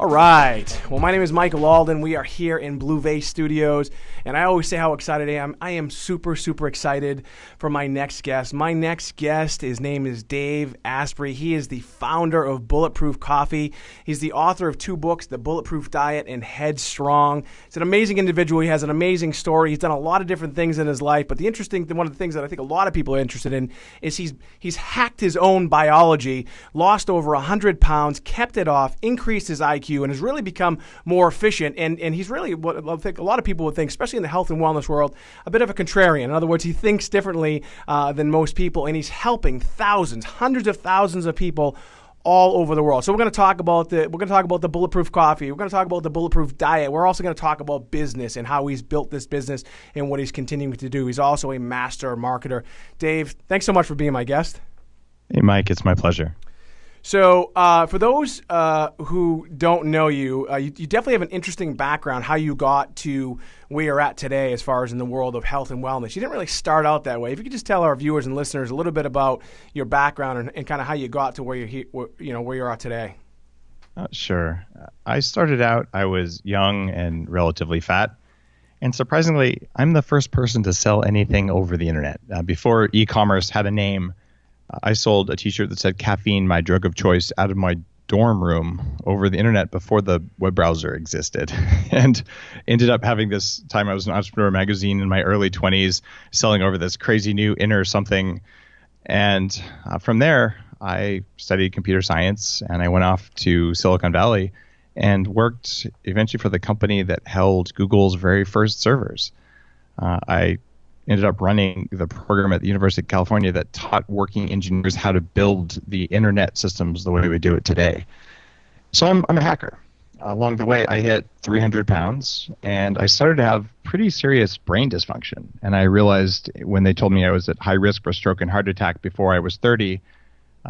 All right. Well, my name is Mike Alden. We are here in Blue Vase Studios, and I always say how excited I am. I am super, super excited for my next guest. My next guest, his name is Dave Asprey. He is the founder of Bulletproof Coffee. He's the author of 2 books, The Bulletproof Diet and Headstrong. He's an amazing individual. He has an amazing story. He's done a lot of different things in his life, but one of the things that I think a lot of people are interested in is he's hacked his own biology, lost over 100 pounds, kept it off, increased his IQ, and has really become more efficient. And he's really what I think a lot of people would think, especially in the health and wellness world, a bit of a contrarian. In other words, he thinks differently than most people, and he's helping thousands, hundreds of thousands of people all over the world. So we're going to talk about the Bulletproof Coffee. We're going to talk about the Bulletproof Diet. We're also going to talk about business and how he's built this business and what he's continuing to do. He's also a master marketer. Dave, thanks so much for being my guest. Hey, Mike, it's my pleasure. So for those who don't know you, you definitely have an interesting background, how you got to where you're at today as far as in the world of health and wellness. You didn't really start out that way. If you could just tell our viewers and listeners a little bit about your background and kind of how you got to where you're at today. Sure. I started out, I was young and relatively fat. And surprisingly, I'm the first person to sell anything over the internet. Before e-commerce had a name, I sold a t-shirt that said "Caffeine, my drug of choice" out of my dorm room over the internet before the web browser existed. And ended up having this time, I was an Entrepreneur magazine in my early 20s, selling over this crazy new inner something. And from there, I studied computer science and I went off to Silicon Valley and worked eventually for the company that held Google's very first servers. I ended up running the program at the University of California that taught working engineers how to build the internet systems the way we do it today. So I'm a hacker. Along the way, I hit 300 pounds, and I started to have pretty serious brain dysfunction. And I realized when they told me I was at high risk for stroke and heart attack before I was 30,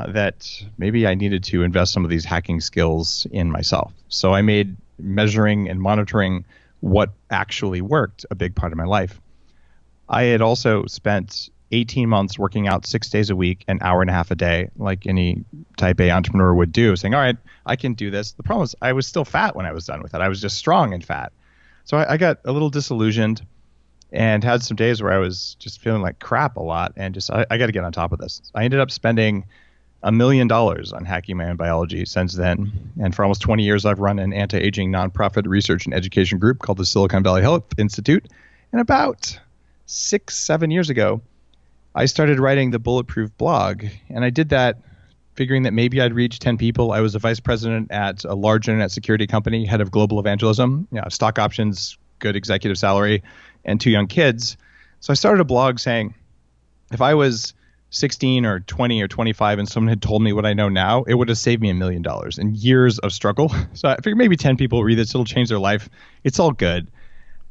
that maybe I needed to invest some of these hacking skills in myself. So I made measuring and monitoring what actually worked a big part of my life. I had also spent 18 months working out 6 days a week, an hour and a half a day, like any type A entrepreneur would do, saying, all right, I can do this. The problem is I was still fat when I was done with it. I was just strong and fat. So I got a little disillusioned and had some days where I was just feeling like crap a lot and just, I got to get on top of this. I ended up spending $1 million on hacking my own biology since then. And for almost 20 years, I've run an anti-aging nonprofit research and education group called the Silicon Valley Health Institute. And about 6-7 years ago, I started writing the Bulletproof blog, and I did that figuring that maybe I'd reach 10 people. I was a vice president at a large internet security company, head of global evangelism, stock options, good executive salary, and 2 young kids. So I started a blog saying, if I was 16 or 20 or 25 and someone had told me what I know now, it would have saved me $1 million and years of struggle. So I figured maybe 10 people read this, it'll change their life. It's all good.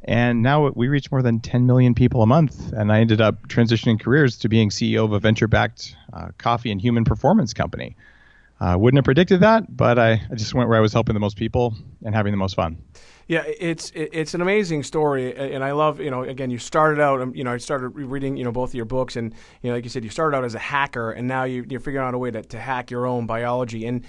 And now we reach more than 10 million people a month. And I ended up transitioning careers to being CEO of a venture-backed coffee and human performance company. Wouldn't have predicted that, but I just went where I was helping the most people and having the most fun. Yeah, it's an amazing story, and I love, again, you started out, I started reading, both of your books, and, like you said, you started out as a hacker, and now you're figuring out a way to hack your own biology. And,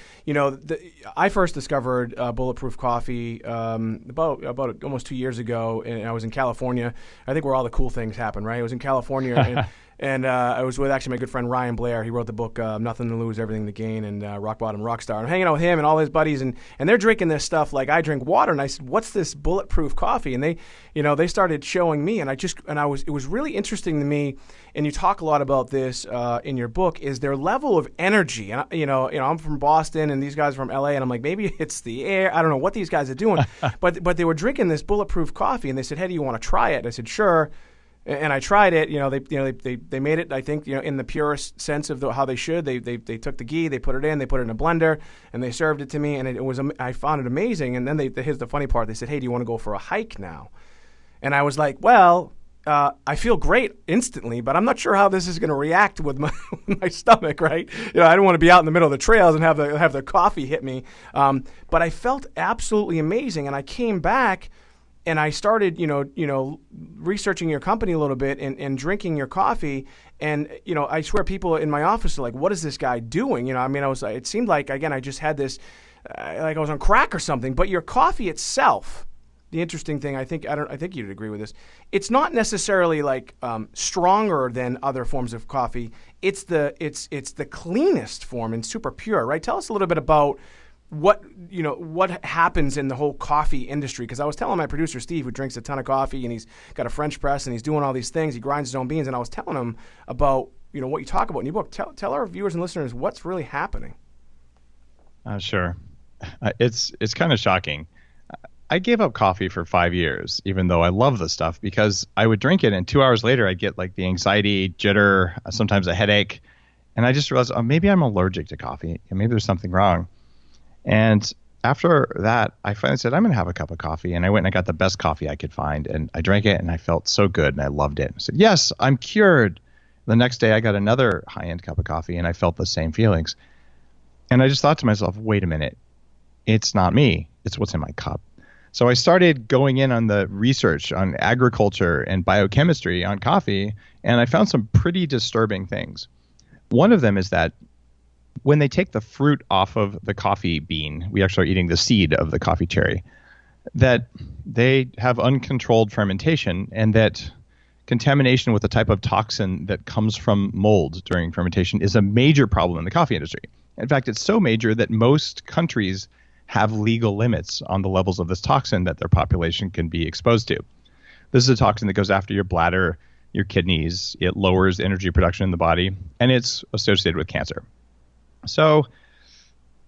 I first discovered Bulletproof Coffee about almost 2 years ago, and I was in California. I think where all the cool things happen, right? I was in California, and I was with actually my good friend Ryan Blair. He wrote the book Nothing to Lose, Everything to Gain, and Rock Bottom Rockstar. I'm hanging out with him and all his buddies, and they're drinking this stuff like I drink water. And I said, "What's this Bulletproof Coffee?" And they started showing me, and it was really interesting to me. And you talk a lot about this in your book, is their level of energy. And I'm from Boston, and these guys are from LA, and I'm like, maybe it's the air. I don't know what these guys are doing, but they were drinking this Bulletproof Coffee, and they said, "Hey, do you want to try it?" I said, "Sure." And I tried it. They made it, I think, in the purest sense of how they should. They took the ghee, they put it in a blender, and they served it to me. And I found it amazing. And then here's the funny part. They said, "Hey, do you want to go for a hike now?" And I was like, well, I feel great instantly, but I'm not sure how this is going to react with my stomach, right? I don't want to be out in the middle of the trails and have the coffee hit me. But I felt absolutely amazing, and I came back. And I started, researching your company a little bit and drinking your coffee, And, I swear people in my office are like, what is this guy doing? I mean, it seemed like, again, I just had this, like I was on crack or something. But your coffee itself, the interesting thing, I think you'd agree with this. It's not necessarily like stronger than other forms of coffee. It's the cleanest form and super pure, right? Tell us a little bit about what happens in the whole coffee industry. Because I was telling my producer Steve, who drinks a ton of coffee and he's got a French press and he's doing all these things. He grinds his own beans, and I was telling him about what you talk about in your book. Tell our viewers and listeners what's really happening. Sure, it's kind of shocking. I gave up coffee for 5 years, even though I love the stuff, because I would drink it and 2 hours later I'd get like the anxiety, jitter, sometimes a headache. And I just realized, maybe I'm allergic to coffee and maybe there's something wrong. And after that, I finally said, I'm going to have a cup of coffee. And I went and I got the best coffee I could find. And I drank it and I felt so good and I loved it. I said, yes, I'm cured. The next day I got another high-end cup of coffee and I felt the same feelings. And I just thought to myself, wait a minute, it's not me. It's what's in my cup. So I started going in on the research on agriculture and biochemistry on coffee, and I found some pretty disturbing things. One of them is that when they take the fruit off of the coffee bean, we actually are eating the seed of the coffee cherry, that they have uncontrolled fermentation, and that contamination with the type of toxin that comes from mold during fermentation is a major problem in the coffee industry. In fact, it's so major that most countries have legal limits on the levels of this toxin that their population can be exposed to. This is a toxin that goes after your bladder, your kidneys. It lowers energy production in the body, and it's associated with cancer. So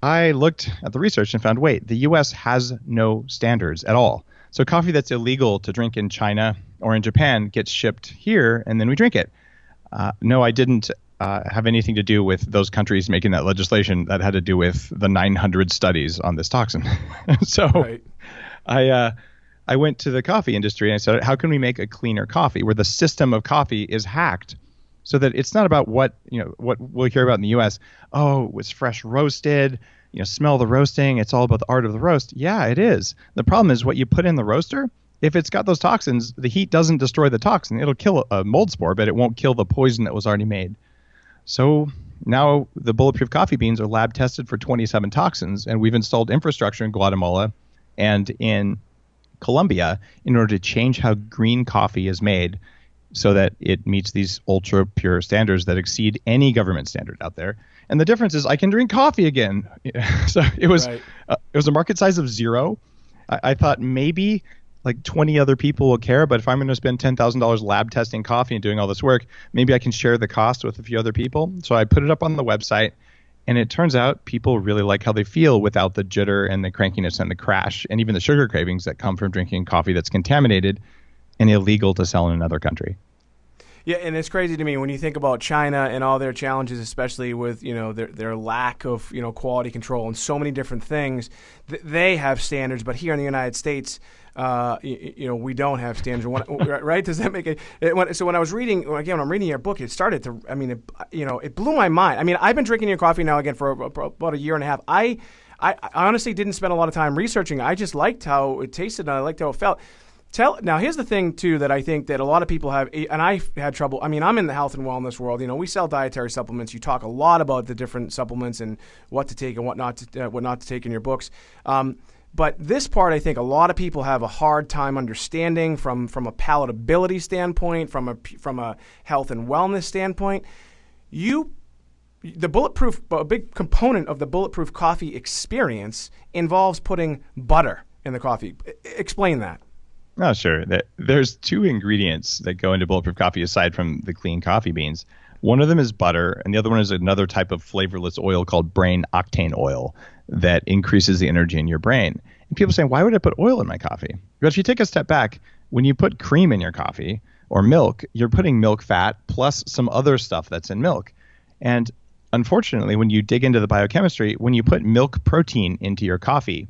I looked at the research and found, wait, the U.S. has no standards at all. So coffee that's illegal to drink in China or in Japan gets shipped here, and then we drink it. No, I didn't have anything to do with those countries making that legislation. That had to do with the 900 studies on this toxin. So right. I went to the coffee industry and I said, how can we make a cleaner coffee where the system of coffee is hacked so that it's not about what we'll hear about in the US. Oh, it was fresh roasted, smell the roasting. It's all about the art of the roast. Yeah, it is. The problem is what you put in the roaster. If it's got those toxins, the heat doesn't destroy the toxin. It'll kill a mold spore, but it won't kill the poison that was already made. So now the Bulletproof coffee beans are lab tested for 27 toxins, and we've installed infrastructure in Guatemala and in Colombia in order to change how green coffee is made so that it meets these ultra pure standards that exceed any government standard out there. And the difference is I can drink coffee again. So it was right. It was a market size of 0. I thought maybe like 20 other people will care, but if I'm going to spend $10,000 lab testing coffee and doing all this work, maybe I can share the cost with a few other people. So I put it up on the website, and it turns out people really like how they feel without the jitter and the crankiness and the crash and even the sugar cravings that come from drinking coffee that's contaminated and illegal to sell in another country. Yeah, and it's crazy to me when you think about China and all their challenges, especially with their lack of quality control and so many different things. They have standards, but here in the United States, we don't have standards. Right? Does that make it? So when I was reading, again, when I'm reading your book, it started to. I mean, it blew my mind. I mean, I've been drinking your coffee now again for about a year and a half. I honestly didn't spend a lot of time researching. I just liked how it tasted and I liked how it felt. Now, here's the thing, too, that I think that a lot of people have, and I've had trouble. I mean, I'm in the health and wellness world. We sell dietary supplements. You talk a lot about the different supplements and what to take and what not to take in your books. But this part, I think a lot of people have a hard time understanding from a palatability standpoint, from a health and wellness standpoint. A big component of the Bulletproof coffee experience involves putting butter in the coffee. Explain that. Oh, sure. There's 2 ingredients that go into Bulletproof coffee aside from the clean coffee beans. One of them is butter, and the other one is another type of flavorless oil called brain octane oil that increases the energy in your brain. And people say, why would I put oil in my coffee? But if you take a step back, when you put cream in your coffee or milk, you're putting milk fat plus some other stuff that's in milk. And unfortunately, when you dig into the biochemistry, when you put milk protein into your coffee,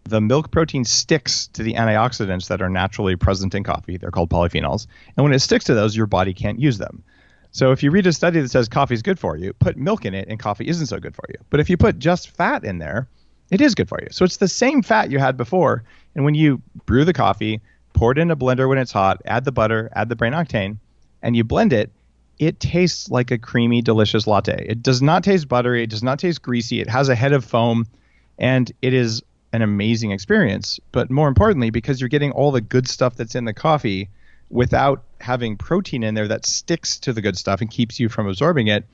the milk protein sticks to the antioxidants that are naturally present in coffee. They're called polyphenols. And when it sticks to those, your body can't use them. So if you read a study that says coffee is good for you, put milk in it and coffee isn't so good for you. But if you put just fat in there, it is good for you. So it's the same fat you had before. And when you brew the coffee, pour it in a blender when it's hot, add the butter, add the brain octane, and you blend it, it tastes like a creamy, delicious latte. It does not taste buttery. It does not taste greasy. It has a head of foam, and it is an amazing experience. But more importantly, because you're getting all the good stuff that's in the coffee without having protein in there that sticks to the good stuff and keeps you from absorbing it,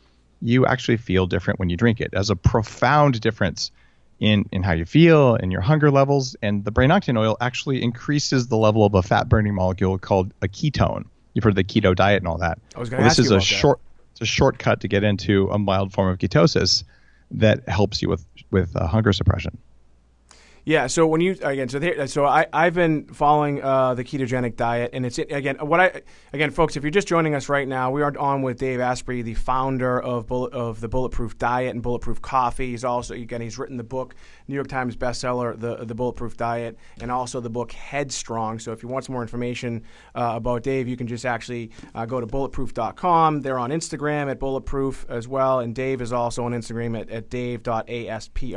you actually feel different when you drink it. It has a profound difference in how you feel and your hunger levels. And the brain octane oil actually increases the level of a fat burning molecule called a ketone. You've heard of the keto diet and all that. I was going to ask you about that. It's a shortcut to get into a mild form of ketosis that helps you with hunger suppression. Yeah. So when you I've been following the ketogenic diet, and it's folks, if you're just joining us right now, we are on with Dave Asprey, the founder of the Bulletproof Diet and Bulletproof Coffee. He's written the book, New York Times bestseller, the Bulletproof Diet, and also the book Headstrong. So if you want some more information about Dave, you can just actually go to bulletproof.com. They're on Instagram at Bulletproof as well, and Dave is also on Instagram at dave.asprey.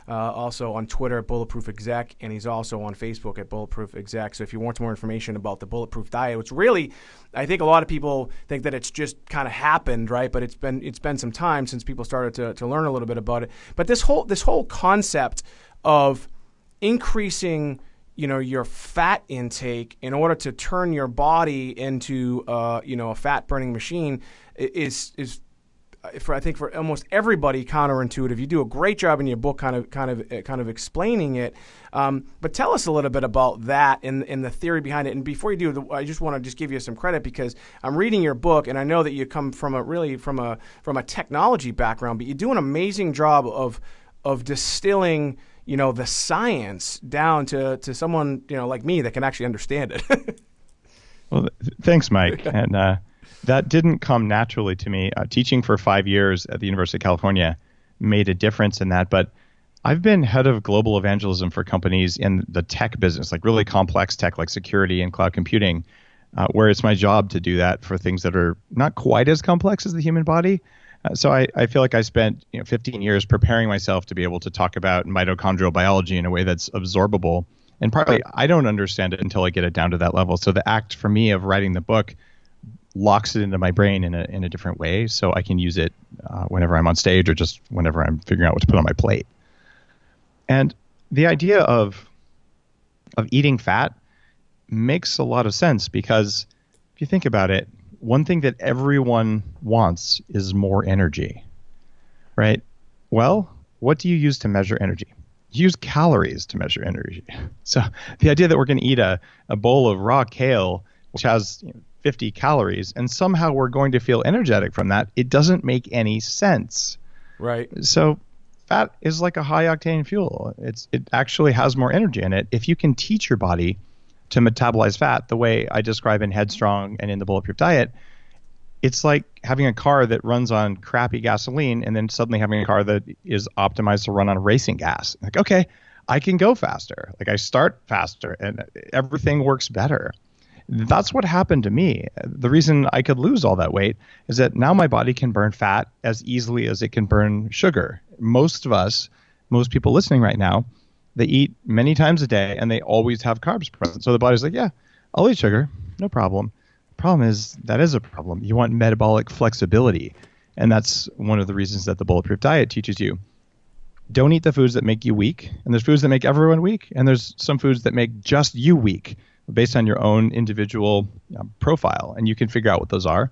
Also on Twitter at Bulletproof Exec, and he's also on Facebook at Bulletproof Exec. So if you want more information about the Bulletproof Diet, which really, I think a lot of people think that it's just kind of happened, right? But it's been some time since people started to learn a little bit about it. But this whole concept of increasing, your fat intake in order to turn your body into a fat burning machine is I think for almost everybody counterintuitive. You do a great job in your book kind of explaining it. But tell us a little bit about that and the theory behind it. And before you do, I just want to give you some credit, because I'm reading your book and I know that you come from a technology background, but you do an amazing job of distilling, the science down to someone, like me that can actually understand it. Well, thanks, Mike. And that didn't come naturally to me. Teaching for 5 years at the University of California made a difference in that. But I've been head of global evangelism for companies in the tech business, like really complex tech, like security and cloud computing, where it's my job to do that for things that are not quite as complex as the human body. So I feel like I spent 15 years preparing myself to be able to talk about mitochondrial biology in a way that's absorbable. And partly I don't understand it until I get it down to that level. So the act for me of writing the book locks it into my brain in a different way, so I can use it whenever I'm on stage or just whenever I'm figuring out what to put on my plate. And the idea of eating fat makes a lot of sense, because if you think about it, one thing that everyone wants is more energy, right? Well, what do you use to measure energy? You use calories to measure energy. So the idea that we're going to eat a bowl of raw kale, which has 50 calories, and somehow we're going to feel energetic from that, it doesn't make any sense. Right. So fat is like a high octane fuel. It actually has more energy in it. If you can teach your body to metabolize fat the way I describe in Headstrong and in the Bulletproof Diet, it's like having a car that runs on crappy gasoline and then suddenly having a car that is optimized to run on racing gas. Like, okay, I can go faster. Like, I start faster and everything works better. That's what happened to me. The reason I could lose all that weight is that now my body can burn fat as easily as it can burn sugar. Most people listening right now, they eat many times a day and they always have carbs present. So the body's like, yeah, I'll eat sugar, no problem. The problem is that is a problem. You want metabolic flexibility. And that's one of the reasons that the Bulletproof Diet teaches you. Don't eat the foods that make you weak. And there's foods that make everyone weak. And there's some foods that make just you weak, based on your own individual profile, and you can figure out what those are.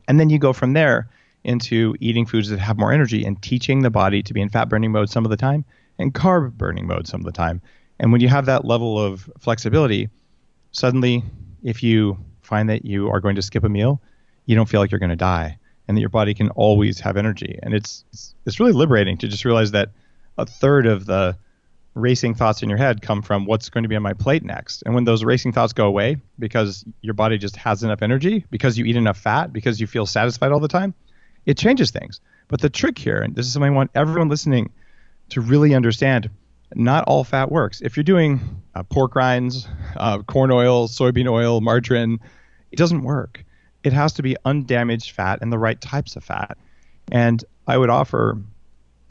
And then you go from there into eating foods that have more energy and teaching the body to be in fat burning mode some of the time and carb burning mode some of the time. And when you have that level of flexibility, suddenly if you find that you are going to skip a meal, you don't feel like you're going to die, and that your body can always have energy. And it's really liberating to just realize that a third of the racing thoughts in your head come from what's going to be on my plate next. And when those racing thoughts go away because your body just has enough energy, because you eat enough fat, because you feel satisfied all the time, it changes things. But the trick here, and this is something I want everyone listening to really understand, not all fat works. If you're doing pork rinds, corn oil, soybean oil, margarine, it doesn't work. It has to be undamaged fat and the right types of fat. And I would offer,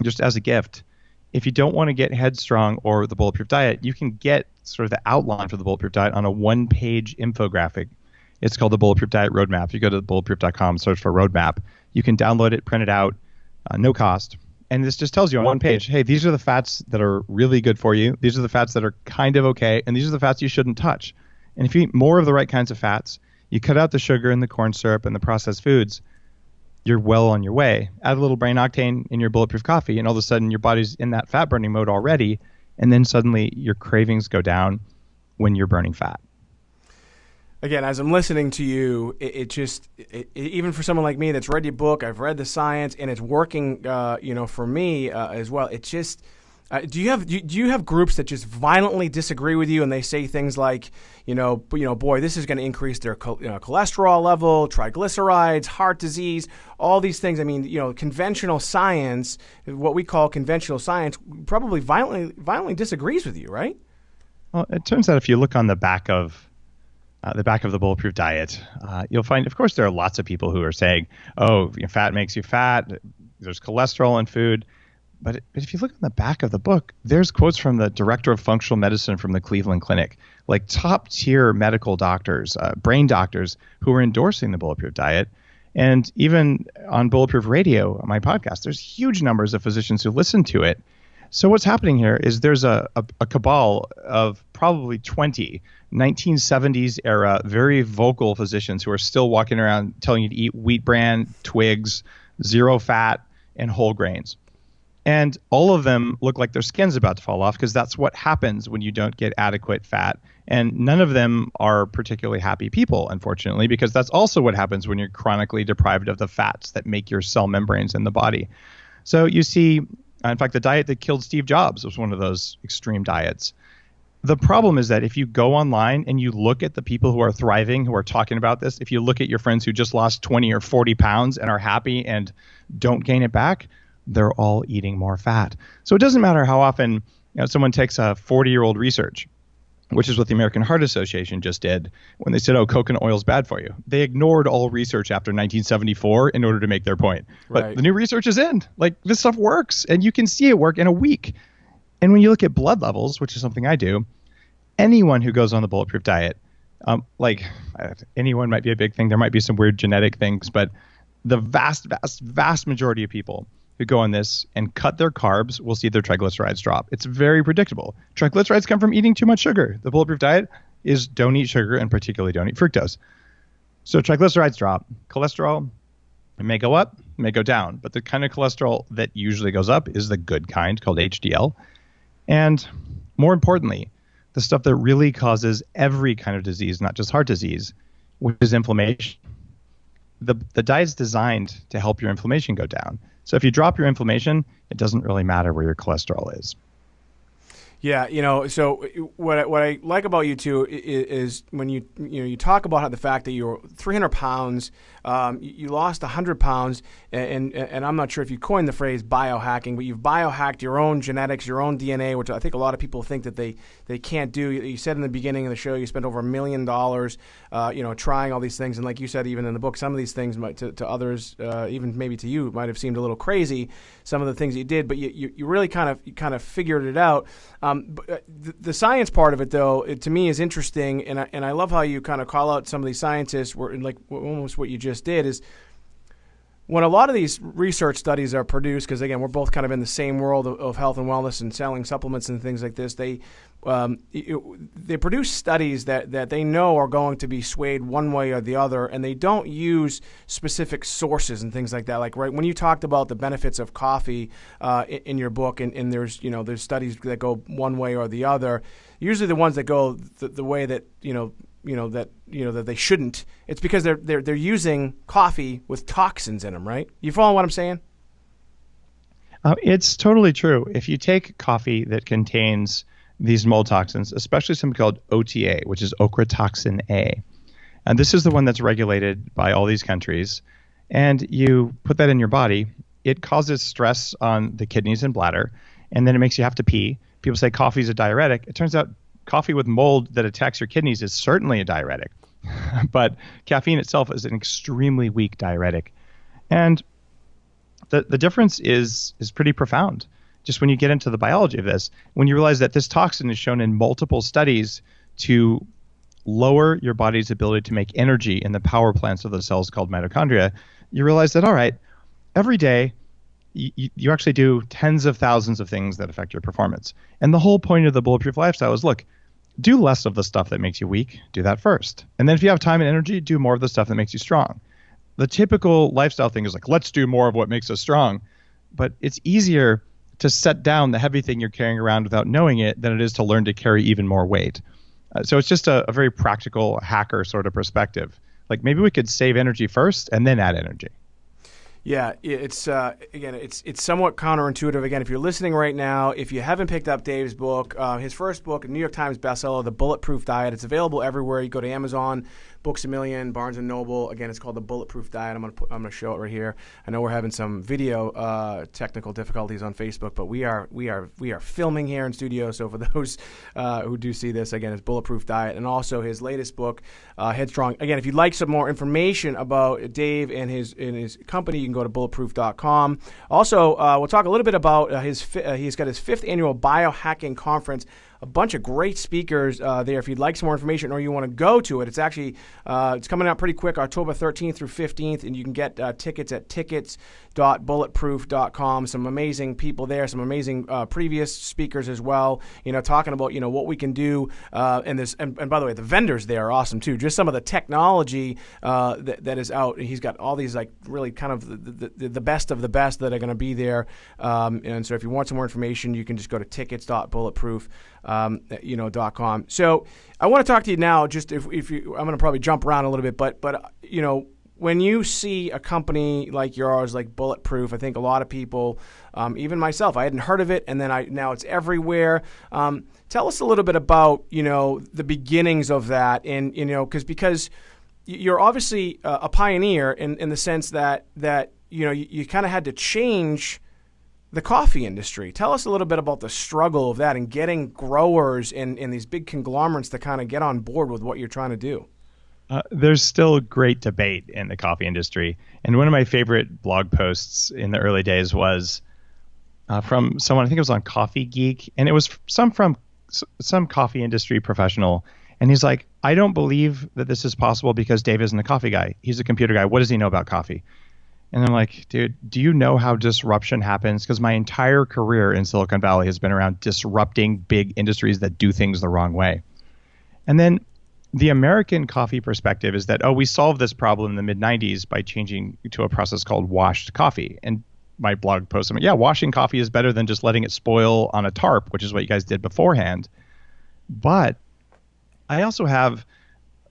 just as a gift, if you don't want to get Headstrong or the Bulletproof Diet, you can get sort of the outline for the Bulletproof Diet on a one-page infographic. It's called the Bulletproof Diet Roadmap. If you go to bulletproof.com, search for Roadmap, you can download it, print it out, no cost. And this just tells you on one page, hey, these are the fats that are really good for you. These are the fats that are kind of okay. And these are the fats you shouldn't touch. And if you eat more of the right kinds of fats, you cut out the sugar and the corn syrup and the processed foods, you're well on your way. Add a little brain octane in your Bulletproof coffee, and all of a sudden your body's in that fat burning mode already. And then suddenly your cravings go down when you're burning fat. Again, as I'm listening to you, even for someone like me that's read your book, I've read the science, and it's working, for me as well. It just, do you have groups that just violently disagree with you, and they say things like, boy, this is going to increase their cholesterol level, triglycerides, heart disease, all these things. I mean, conventional science, what we call conventional science, probably violently disagrees with you, right? Well, it turns out if you look on the back of the Bulletproof Diet, you'll find, of course, there are lots of people who are saying, oh, fat makes you fat. There's cholesterol in food. But if you look on the back of the book, there's quotes from the director of functional medicine from the Cleveland Clinic, like top tier medical doctors, brain doctors who are endorsing the Bulletproof Diet. And even on Bulletproof Radio, my podcast, there's huge numbers of physicians who listen to it. So what's happening here is there's a cabal of probably 20 1970s era very vocal physicians who are still walking around telling you to eat wheat bran, twigs, zero fat, and whole grains. And all of them look like their skin's about to fall off because that's what happens when you don't get adequate fat. And none of them are particularly happy people, unfortunately, because that's also what happens when you're chronically deprived of the fats that make your cell membranes in the body. So you see, in fact, the diet that killed Steve Jobs was one of those extreme diets. The problem is that if you go online and you look at the people who are thriving, who are talking about this, if you look at your friends who just lost 20 or 40 pounds and are happy and don't gain it back, they're all eating more fat. So it doesn't matter how often someone takes a 40-year-old research, which is what the American Heart Association just did when they said, oh, coconut oil is bad for you. They ignored all research after 1974 in order to make their point. Right. But the new research is in. Like, this stuff works, and you can see it work in a week. And when you look at blood levels, which is something I do, anyone who goes on the Bulletproof Diet, anyone might be a big thing. There might be some weird genetic things, but the vast, vast, vast majority of people who go on this and cut their carbs will see their triglycerides drop. It's very predictable. Triglycerides come from eating too much sugar. The Bulletproof Diet is don't eat sugar, and particularly don't eat fructose. So triglycerides drop. Cholesterol may go up, may go down, but the kind of cholesterol that usually goes up is the good kind called HDL. And more importantly, the stuff that really causes every kind of disease, not just heart disease, which is inflammation. The diet's designed to help your inflammation go down. So if you drop your inflammation, it doesn't really matter where your cholesterol is. Yeah, so what I like about you too is when you talk about the fact that you're 300 pounds, you lost 100 pounds, and I'm not sure if you coined the phrase biohacking, but you've biohacked your own genetics, your own DNA, which I think a lot of people think that they can't do. You said in the beginning of the show you spent over $1 million, trying all these things, and like you said, even in the book, some of these things might to others, even maybe to you, might have seemed a little crazy. Some of the things you did, but you really kind of figured it out. But the science part of it, though, to me is interesting, and I love how you kind of call out some of these scientists. Where like almost what you just did is when a lot of these research studies are produced, because again we're both kind of in the same world of health and wellness and selling supplements and things like this. They produce studies that they know are going to be swayed one way or the other, and they don't use specific sources and things like that. Like right when you talked about the benefits of coffee in your book, and there's studies that go one way or the other. Usually the ones that go the way that that they shouldn't. It's because they're using coffee with toxins in them, right? You follow what I'm saying? It's totally true. If you take coffee that contains these mold toxins, especially something called OTA, which is ochratoxin A. And this is the one that's regulated by all these countries. And you put that in your body, it causes stress on the kidneys and bladder, and then it makes you have to pee. People say coffee is a diuretic. It turns out coffee with mold that attacks your kidneys is certainly a diuretic. But caffeine itself is an extremely weak diuretic. And the difference is pretty profound. Just when you get into the biology of this, when you realize that this toxin is shown in multiple studies to lower your body's ability to make energy in the power plants of the cells called mitochondria, you realize that, all right, every day you actually do tens of thousands of things that affect your performance. And the whole point of the Bulletproof lifestyle is, look, do less of the stuff that makes you weak. Do that first. And then if you have time and energy, do more of the stuff that makes you strong. The typical lifestyle thing is like, let's do more of what makes us strong. But it's easier to set down the heavy thing you're carrying around without knowing it than it is to learn to carry even more weight. So it's just a very practical hacker sort of perspective. Like maybe we could save energy first and then add energy. Yeah, it's again, it's somewhat counterintuitive. Again, if you're listening right now, if you haven't picked up Dave's book, his first book, a New York Times bestseller, The Bulletproof Diet, it's available everywhere. You go to Amazon, Books A Million, Barnes and Noble. Again, it's called The Bulletproof Diet. I'm gonna show it right here. I know we're having some video technical difficulties on Facebook, but we are filming here in studio. So for those who do see this, again, it's Bulletproof Diet, and also his latest book, Headstrong. Again, if you'd like some more information about Dave and his company, you can go to bulletproof.com. Also, we'll talk a little bit about he's got his 5th annual Biohacking conference. A bunch of great speakers there. If you'd like some more information or you want to go to it, it's actually it's coming out pretty quick, October 13th through 15th, and you can get tickets at tickets.bulletproof.com. Some amazing people there, some amazing previous speakers as well. Talking about what we can do, and by the way, the vendors there are awesome too. Just some of the technology that is out. He's got all these like really kind of the best of the best that are going to be there. And so if you want some more information, you can just go to tickets.bulletproof.com. So I want to talk to you now. Just if you, I'm going to probably jump around a little bit, but when you see a company like yours, like Bulletproof, I think a lot of people, even myself, I hadn't heard of it, and then now it's everywhere. Tell us a little bit about the beginnings of that, and because you're obviously a pioneer in the sense that you kind of had to change the coffee industry. Tell us a little bit about the struggle of that and getting growers and these big conglomerates to kind of get on board with what you're trying to do. There's still great debate in the coffee industry. And one of my favorite blog posts in the early days was from someone, I think it was on Coffee Geek, and it was from some coffee industry professional. And he's like, I don't believe that this is possible because Dave isn't a coffee guy. He's a computer guy. What does he know about coffee? And I'm like, dude, do you know how disruption happens? Because my entire career in Silicon Valley has been around disrupting big industries that do things the wrong way. And then the American coffee perspective is that, we solved this problem in the mid-90s by changing to a process called washed coffee. And my blog post, I'm like, washing coffee is better than just letting it spoil on a tarp, which is what you guys did beforehand. But I also have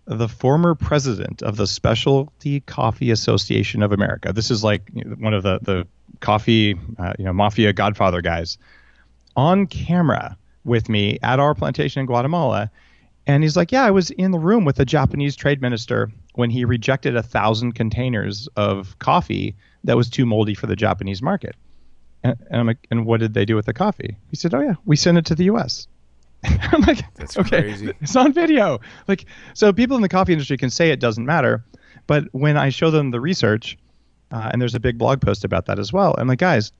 the former president of the Specialty Coffee Association of America. This is like one of the coffee mafia godfather guys on camera with me at our plantation in Guatemala. And he's like, I was in the room with the Japanese trade minister when he rejected 1,000 containers of coffee that was too moldy for the Japanese market. And I'm like, and what did they do with the coffee? He said, we sent it to the U.S. I'm like, that's okay, crazy. It's on video. Like, so people in the coffee industry can say it doesn't matter, but when I show them the research, and there's a big blog post about that as well, I'm like, guys,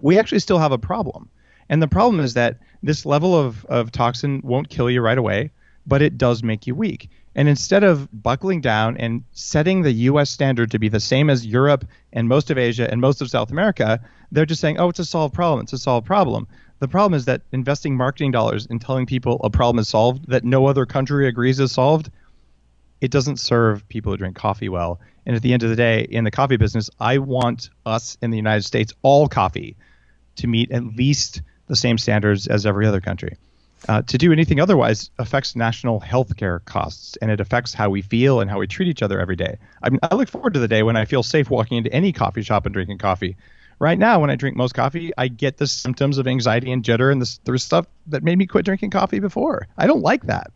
we actually still have a problem. And the problem is that this level of toxin won't kill you right away, but it does make you weak. And instead of buckling down and setting the U.S. standard to be the same as Europe and most of Asia and most of South America, they're just saying, it's a solved problem. It's a solved problem. The problem is that investing marketing dollars in telling people a problem is solved that no other country agrees is solved, it doesn't serve people who drink coffee well. And at the end of the day, in the coffee business, I want us in the United States, all coffee, to meet at least the same standards as every other country. To do anything otherwise affects national healthcare costs, and it affects how we feel and how we treat each other every day. I mean, I look forward to the day when I feel safe walking into any coffee shop and drinking coffee. Right now, when I drink most coffee, I get the symptoms of anxiety and jitter, and there's stuff that made me quit drinking coffee before. I don't like that.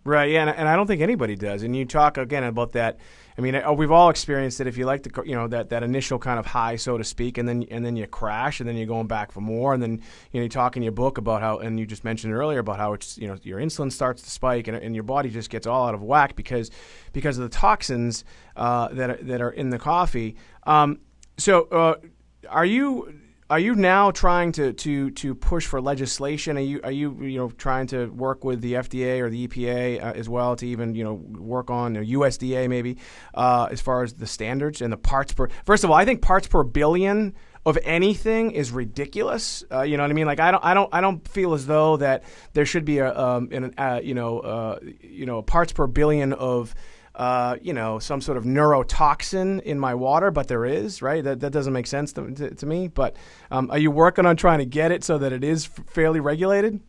Right, yeah, and I don't think anybody does. And you talk again about that. I mean, we've all experienced it. If you like that initial kind of high, so to speak, and then you crash, and then you're going back for more, and then you talk in your book about how, and you just mentioned earlier about how it's your insulin starts to spike, and your body just gets all out of whack because of the toxins that are in the coffee. So are you Are you now trying to push for legislation? Are you trying to work with the FDA or the EPA as well to even work on USDA maybe as far as the standards and the parts per? First of all, I think parts per billion of anything is ridiculous. You know what I mean? Like I don't feel as though that there should be a parts per billion of some sort of neurotoxin in my water, but there is, right? That doesn't make sense to me. But are you working on trying to get it so that it is fairly regulated?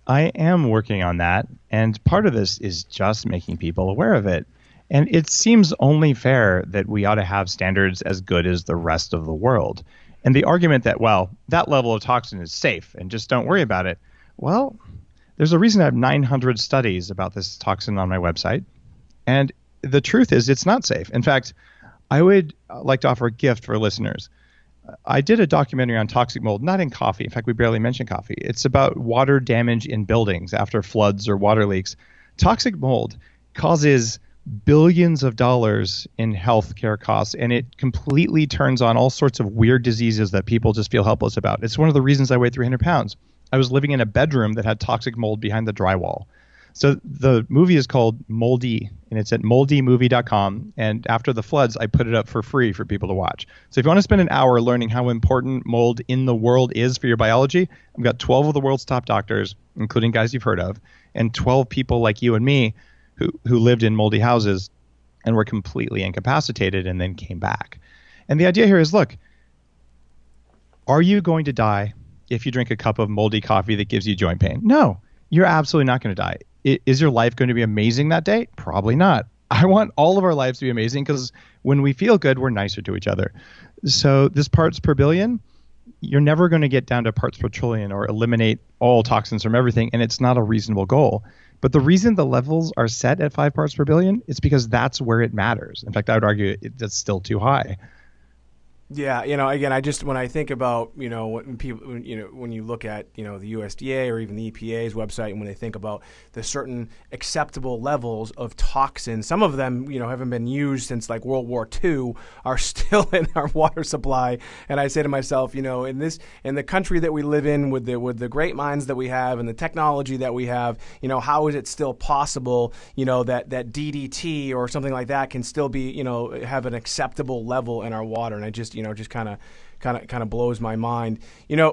I am working on that, and part of this is just making people aware of it. And it seems only fair that we ought to have standards as good as the rest of the world. And the argument that, well, that level of toxin is safe and just don't worry about it. Well, there's a reason I have 900 studies about this toxin on my website. And the truth is it's not safe. In fact, I would like to offer a gift for listeners. I did a documentary on toxic mold, not in coffee. In fact, we barely mention coffee. It's about water damage in buildings after floods or water leaks. Toxic mold causes billions of dollars in healthcare costs, and it completely turns on all sorts of weird diseases that people just feel helpless about. It's one of the reasons I weigh 300 pounds. I was living in a bedroom that had toxic mold behind the drywall. So the movie is called Moldy, and it's at moldymovie.com. And after the floods, I put it up for free for people to watch. So if you want to spend an hour learning how important mold in the world is for your biology, I've got 12 of the world's top doctors, including guys you've heard of, and 12 people like you and me who lived in moldy houses and were completely incapacitated and then came back. And the idea here is, look, are you going to die if you drink a cup of moldy coffee that gives you joint pain? No, you're absolutely not going to die. Is your life going to be amazing that day? Probably not. I want all of our lives to be amazing because when we feel good, we're nicer to each other. So this parts per billion, you're never going to get down to parts per trillion or eliminate all toxins from everything, and it's not a reasonable goal. But the reason the levels are set at 5 parts per billion is because that's where it matters. In fact, I would argue that's still too high. Yeah, again, when I think about, when people, when you look at, the USDA or even the EPA's website, and when they think about the certain acceptable levels of toxins, some of them, haven't been used since like World War II, are still in our water supply. And I say to myself, in the country that we live in with the great minds that we have and the technology that we have, how is it still possible, that DDT or something like that can still be, have an acceptable level in our water? And I just kind of blows my mind. I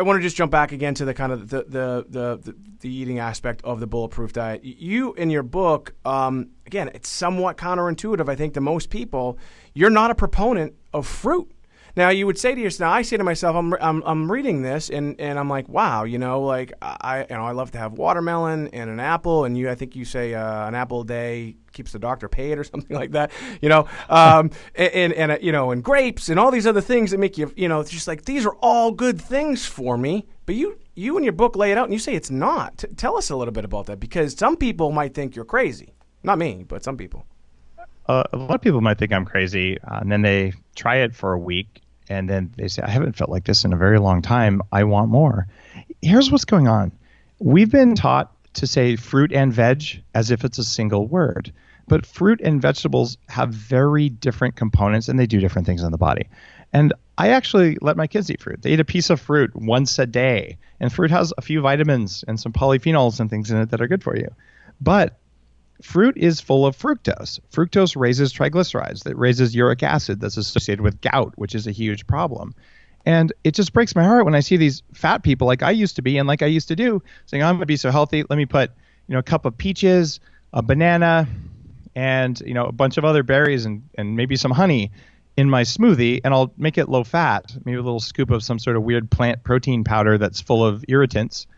want to just jump back again to the kind of the eating aspect of the Bulletproof Diet. You, in your book, again, it's somewhat counterintuitive, I think, to most people. You're not a proponent of fruit. Now, you would say to yourself, I say to myself, I'm reading this and I'm like, wow, I love to have watermelon and an apple, and I think you say an apple a day keeps the doctor paid or something like that, and grapes and all these other things that make you, it's just like, these are all good things for me. But you in your book lay it out and you say it's not. Tell us a little bit about that, because some people might think you're crazy. Not me, but some people. A lot of people might think I'm crazy, and then they try it for a week, and then they say, I haven't felt like this in a very long time. I want more. Here's what's going on. We've been taught to say fruit and veg as if it's a single word. But fruit and vegetables have very different components, and they do different things in the body. And I actually let my kids eat fruit. They eat a piece of fruit once a day. And fruit has a few vitamins and some polyphenols and things in it that are good for you. But fruit is full of fructose. Fructose raises triglycerides. That raises uric acid that's associated with gout, which is a huge problem. And it just breaks my heart when I see these fat people like I used to be and like I used to do saying, I'm going to be so healthy. Let me put, a cup of peaches, a banana, and, a bunch of other berries and maybe some honey in my smoothie, and I'll make it low fat, maybe a little scoop of some sort of weird plant protein powder that's full of irritants.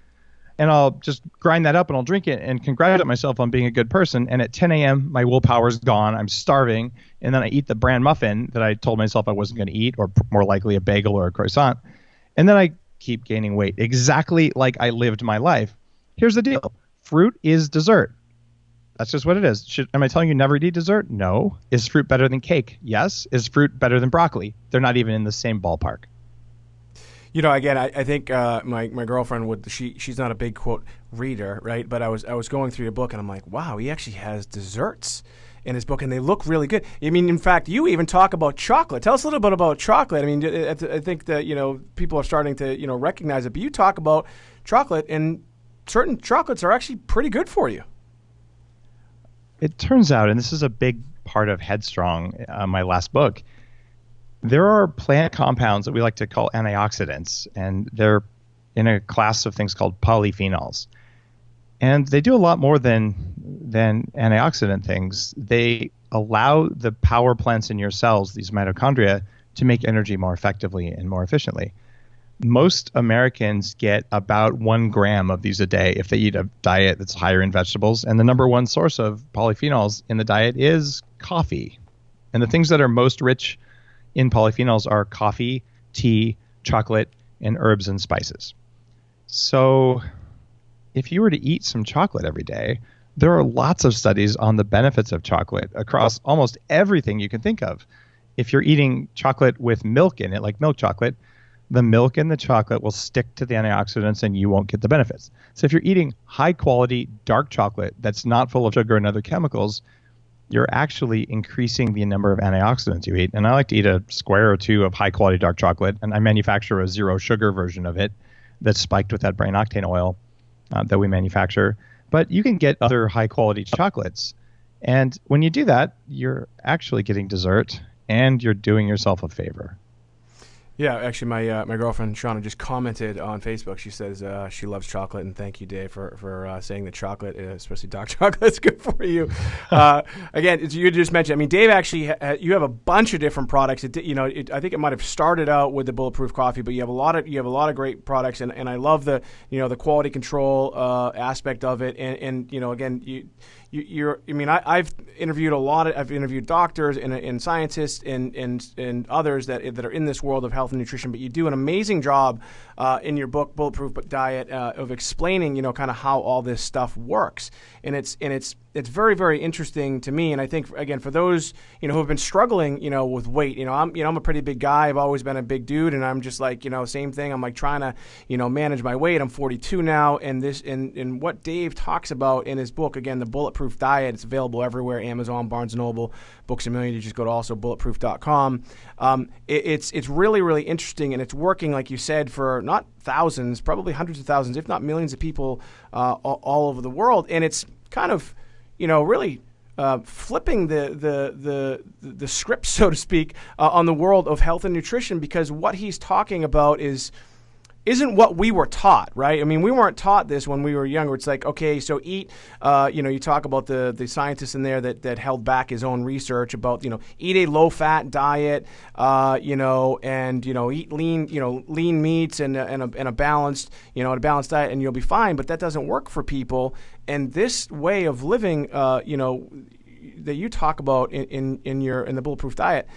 And I'll just grind that up and I'll drink it and congratulate myself on being a good person. And at 10 a.m., my willpower's gone. I'm starving. And then I eat the bran muffin that I told myself I wasn't going to eat, or more likely a bagel or a croissant. And then I keep gaining weight, exactly like I lived my life. Here's the deal. Fruit is dessert. That's just what it is. Am I telling you never eat dessert? No. Is fruit better than cake? Yes. Is fruit better than broccoli? They're not even in the same ballpark. Again, I think my girlfriend she's not a big quote reader, right? But I was going through your book and I'm like, wow, he actually has desserts in his book, and they look really good. I mean, in fact, you even talk about chocolate. Tell us a little bit about chocolate. I mean, I think that, people are starting to, recognize it, but you talk about chocolate, and certain chocolates are actually pretty good for you. It turns out, and this is a big part of Headstrong, my last book, there are plant compounds that we like to call antioxidants, and they're in a class of things called polyphenols. And they do a lot more than antioxidant things. They allow the power plants in your cells, these mitochondria, to make energy more effectively and more efficiently. Most Americans get about 1 gram of these a day if they eat a diet that's higher in vegetables. And the number one source of polyphenols in the diet is coffee. And the things that are most rich in polyphenols are coffee, tea, chocolate, and herbs and spices. So if you were to eat some chocolate every day, there are lots of studies on the benefits of chocolate across almost everything you can think of. If you're eating chocolate with milk in it, like milk chocolate, the milk in the chocolate will stick to the antioxidants and you won't get the benefits. So if you're eating high quality dark chocolate that's not full of sugar and other chemicals, you're actually increasing the number of antioxidants you eat. And I like to eat a square or 2 of high quality dark chocolate, and I manufacture a 0 sugar version of it that's spiked with that brain octane oil that we manufacture. But you can get other high quality chocolates. And when you do that, you're actually getting dessert and you're doing yourself a favor. Yeah, actually, my girlfriend Shauna just commented on Facebook. She says she loves chocolate, and thank you, Dave, for saying that chocolate, especially dark chocolate, is good for you. Again, as you just mentioned, I mean, Dave actually, you have a bunch of different products. I think it might have started out with the Bulletproof Coffee, but you have a lot of great products, and I love the the quality control aspect of it, and again I've interviewed doctors and scientists and others that are in this world of health and nutrition, but you do an amazing job in your book Bulletproof Diet of explaining kind of how all this stuff works, and it's very, very interesting to me. And I think, again, for those who have been struggling with weight, I'm a pretty big guy. I've always been a big dude, and I'm just like same thing. I'm like trying to manage my weight. I'm 42 now, and what Dave talks about in his book, again, the Bulletproof Diet, it's available everywhere: Amazon, Barnes & Noble, Books a Million. You just go to also bulletproof.com. It's really, really interesting, and it's working, like you said, for not thousands, probably hundreds of thousands, if not millions of people all over the world. And it's kind of really flipping the script, so to speak, on the world of health and nutrition, because what he's talking about isn't what we were taught, right? I mean, we weren't taught this when we were younger. It's like, okay, so eat, you talk about the scientist in there that held back his own research about, eat a low-fat diet, and, eat lean meats and a balanced diet, and you'll be fine. But that doesn't work for people. And this way of living, that you talk about in the Bulletproof Diet,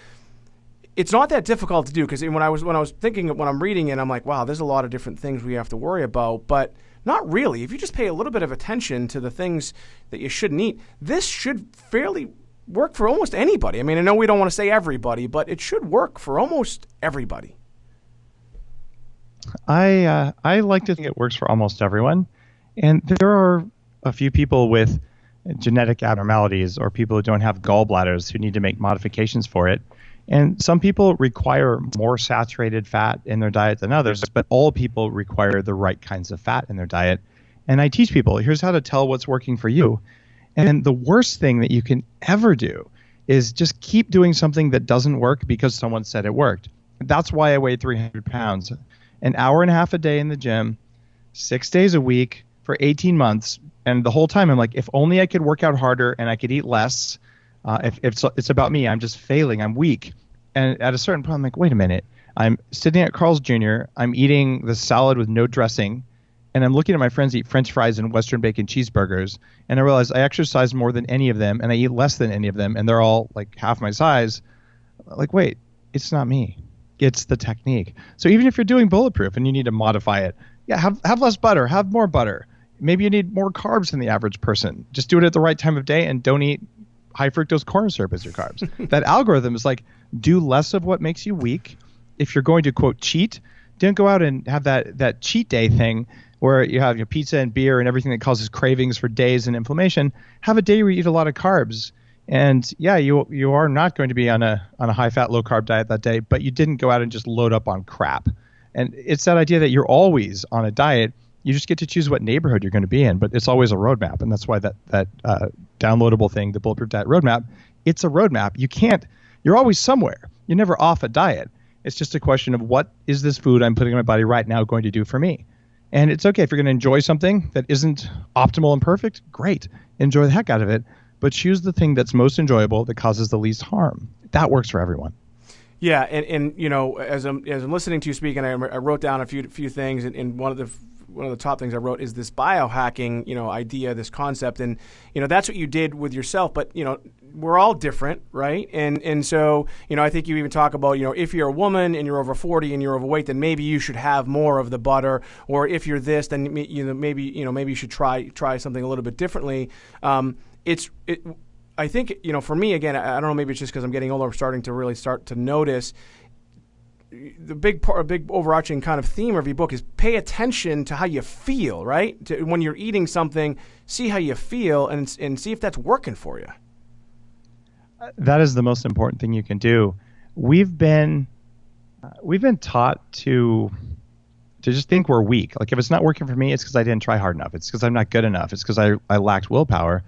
it's not that difficult to do, because when I was thinking, when I'm reading it, I'm like, wow, there's a lot of different things we have to worry about, but not really. If you just pay a little bit of attention to the things that you shouldn't eat, this should fairly work for almost anybody. I mean, I know we don't want to say everybody, but it should work for almost everybody. I like to think it works for almost everyone, and there are a few people with genetic abnormalities or people who don't have gallbladders who need to make modifications for it. And some people require more saturated fat in their diet than others, but all people require the right kinds of fat in their diet. And I teach people, here's how to tell what's working for you. And the worst thing that you can ever do is just keep doing something that doesn't work because someone said it worked. That's why I weigh 300 pounds. An hour and a half a day in the gym, 6 days a week for 18 months. And the whole time I'm like, if only I could work out harder and I could eat less. If it's about me, I'm just failing, I'm weak. And at a certain point, I'm like, wait a minute. I'm sitting at Carl's Jr., I'm eating the salad with no dressing, and I'm looking at my friends eat French fries and Western bacon cheeseburgers, and I realize I exercise more than any of them, and I eat less than any of them, and they're all like half my size. Like, wait, it's not me. It's the technique. So even if you're doing Bulletproof and you need to modify it, yeah, have less butter, have more butter. Maybe you need more carbs than the average person. Just do it at the right time of day and don't eat high fructose corn syrup as your carbs. That algorithm is like, do less of what makes you weak. If you're going to, quote, cheat, don't go out and have that cheat day thing where you have your pizza and beer and everything that causes cravings for days and inflammation. Have a day where you eat a lot of carbs. And yeah, you are not going to be on a high fat, low carb diet that day, but you didn't go out and just load up on crap. And it's that idea that you're always on a diet. You just get to choose what neighborhood you're going to be in, but it's always a roadmap. And that's why that downloadable thing, the Bulletproof Diet roadmap, it's a roadmap. You're always somewhere. You're never off a diet. It's just a question of what is this food I'm putting in my body right now going to do for me? And it's okay if you're going to enjoy something that isn't optimal and perfect, great. Enjoy the heck out of it. But choose the thing that's most enjoyable that causes the least harm. That works for everyone. Yeah, and you know, as I'm listening to you speak, and I wrote down a few things, and one of the top things I wrote is this biohacking, idea, this concept, and that's what you did with yourself. But we're all different, right? And so I think you even talk about if you're a woman and you're over 40 and you're overweight, then maybe you should have more of the butter, or if you're this, then maybe you should try something a little bit differently. I think, for me, again, I don't know, maybe it's just because I'm getting older, I'm starting to notice the big overarching kind of theme of your book is pay attention to how you feel, right? When you're eating something, see how you feel and see if that's working for you. That is the most important thing you can do. We've been taught to just think we're weak. Like if it's not working for me, it's because I didn't try hard enough. It's because I'm not good enough. It's because I lacked willpower.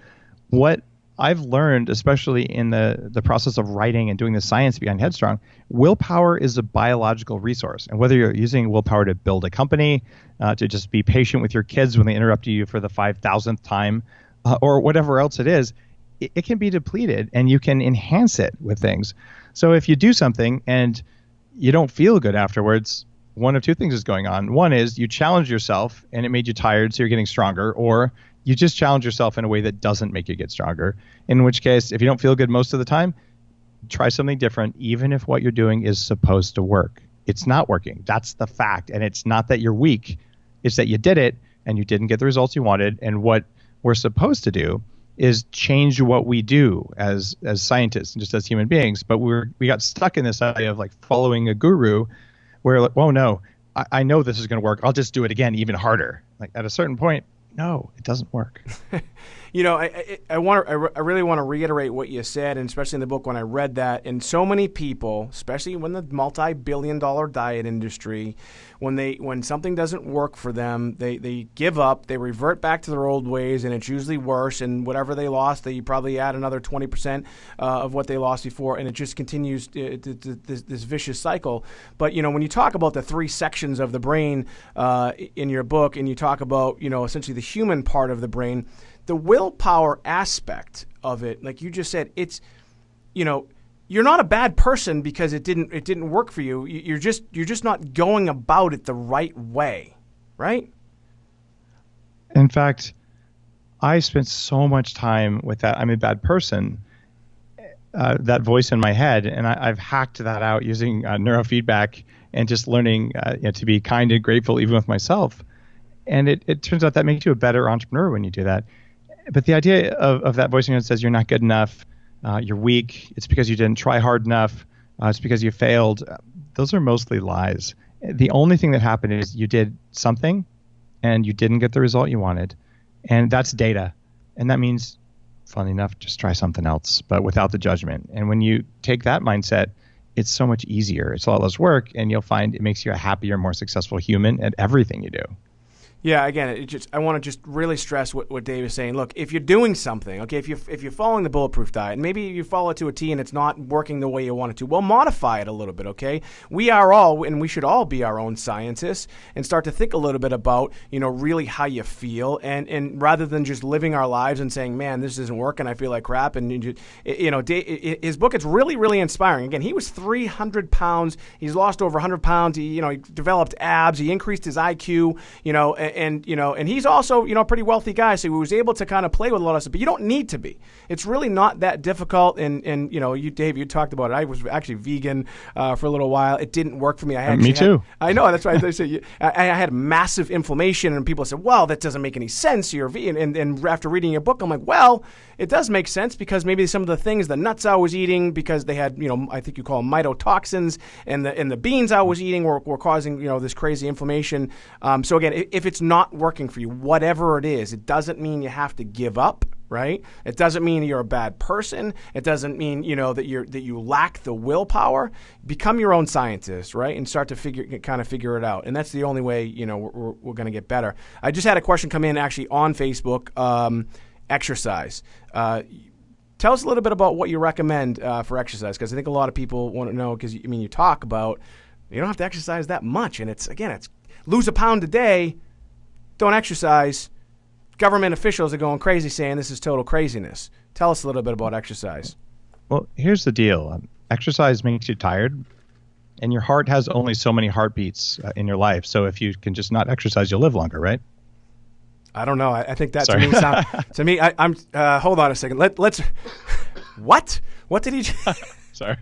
What I've learned, especially in the process of writing and doing the science behind Headstrong, willpower is a biological resource. And whether you're using willpower to build a company, to just be patient with your kids when they interrupt you for the 5,000th time, or whatever else it is, it can be depleted and you can enhance it with things. So if you do something and you don't feel good afterwards, one of two things is going on. One is you challenge yourself and it made you tired, so you're getting stronger, or you just challenge yourself in a way that doesn't make you get stronger, in which case, if you don't feel good most of the time, try something different, even if what you're doing is supposed to work. It's not working. That's the fact. And it's not that you're weak. It's that you did it and you didn't get the results you wanted. And what we're supposed to do is change what we do as scientists and just as human beings. But we got stuck in this idea of like following a guru where, like, whoa, no, I know this is going to work. I'll just do it again, even harder. Like at a certain point, no, it doesn't work. I really want to reiterate what you said, and especially in the book when I read that. And so many people, especially when the multi-billion-dollar diet industry, when something doesn't work for them, they give up, they revert back to their old ways, and it's usually worse. And whatever they lost, they probably add another 20% of what they lost before, and it just continues this vicious cycle. But when you talk about the three sections of the brain in your book, and you talk about essentially the human part of the brain, the willpower aspect of it, like you just said, it's you're not a bad person because it didn't work for you. You're just not going about it the right way, right? In fact, I spent so much time with that I'm a bad person, that voice in my head, and I've hacked that out using neurofeedback and just learning to be kind and grateful even with myself. And it turns out that makes you a better entrepreneur when you do that. But the idea of that voice in your head says you're not good enough, you're weak, it's because you didn't try hard enough, it's because you failed. Those are mostly lies. The only thing that happened is you did something and you didn't get the result you wanted. And that's data. And that means, funny enough, just try something else, but without the judgment. And when you take that mindset, it's so much easier. It's a lot less work, and you'll find it makes you a happier, more successful human at everything you do. Yeah, again, I want to just really stress what Dave is saying. Look, if you're doing something, okay, if you're following the Bulletproof Diet, and maybe you follow it to a T and it's not working the way you want it to, well, modify it a little bit, okay? We are all, and we should all be our own scientists and start to think a little bit about, really how you feel, and rather than just living our lives and saying, man, this isn't working, I feel like crap, and his book, it's really, really inspiring. Again, he was 300 pounds, he's lost over 100 pounds, he developed abs, he increased his IQ, and he's also a pretty wealthy guy, so he was able to kind of play with a lot of stuff. But you don't need to be. It's really not that difficult. And you, Dave, you talked about it. I was actually vegan for a little while. It didn't work for me. Me too. I know, that's right. I had massive inflammation, and people said, "Well, that doesn't make any sense. You're vegan." And after reading your book, I'm like, "Well, it does make sense because maybe some of the things, the nuts I was eating, because they had, I think you call them mycotoxins, and the beans I was eating were causing, this crazy inflammation." So again, if it's not working for you, whatever it is, it doesn't mean you have to give up. right? It doesn't mean you're a bad person. It doesn't mean, that you lack the willpower. Become your own scientist, right? And start to figure it out. And that's the only way, we're going to get better. I just had a question come in actually on Facebook, exercise. Tell us a little bit about what you recommend for exercise, because I think a lot of people want to know, because you talk about you don't have to exercise that much, and it's lose a pound a day, don't exercise. Government officials are going crazy saying this is total craziness. Tell us a little bit about exercise. Well, here's the deal. Exercise makes you tired, and your heart has only so many heartbeats in your life. So if you can just not exercise, you'll live longer, right? I don't know. I think that Sorry. to me, I'm hold on a second. Let's what? What did he Sorry.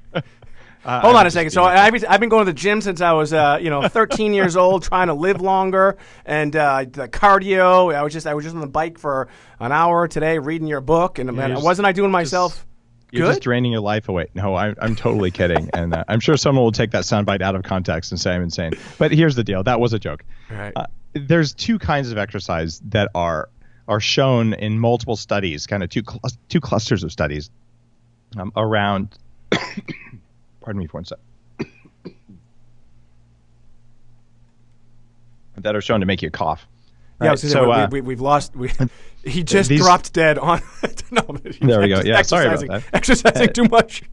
Hold on a second. So I've been going to the gym since I was 13 years old, trying to live longer, and the cardio. I was just on the bike for an hour today, reading your book, and wasn't I doing myself good? You're just draining your life away. No, I'm totally kidding, and I'm sure someone will take that soundbite out of context and say I'm insane. But here's the deal. That was a joke. Right. There's two kinds of exercise that are shown in multiple studies, kind of two clusters of studies around. Pardon me for one sec. That are shown to make you cough. Right? Yeah, so we've lost. He just dropped dead on. No, there we go. Yeah, sorry about that. Exercising too much.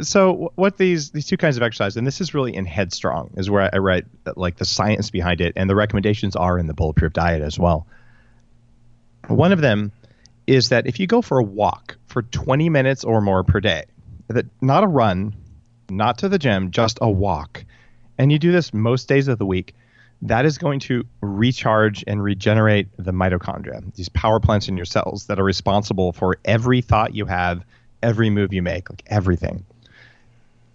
So what these two kinds of exercise, and this is really in Headstrong, is where I write like the science behind it, and the recommendations are in the Bulletproof Diet as well. One of them is that if you go for a walk for 20 minutes or more per day, that not a run, not to the gym, just a walk, and you do this most days of the week, that is going to recharge and regenerate the mitochondria, these power plants in your cells that are responsible for every thought you have, every move you make, like everything.